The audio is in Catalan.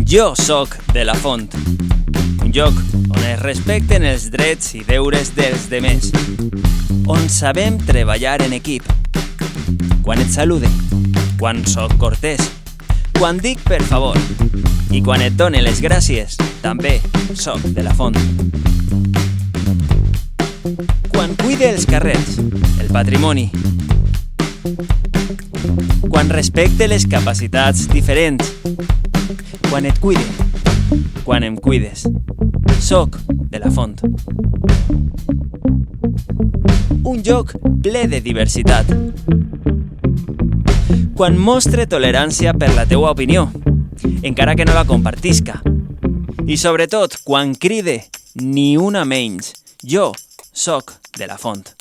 Jo sóc de la Font, un lloc on es respecten els drets i deures dels demés, on sabem treballar en equip, quan et salude, quan sóc cortès, quan dic per favor i quan et done les gràcies, també sóc de la Font. Quan cuide els carrers, el patrimoni, quan respecte les capacitats diferents, quan et cuide, quan em cuides, sóc de la Font. Un lloc ple de diversitat. Quan mostre tolerància per la teua opinió, encara que no la compartisca. I sobretot, quan cride ni una menys, jo sóc de la Font.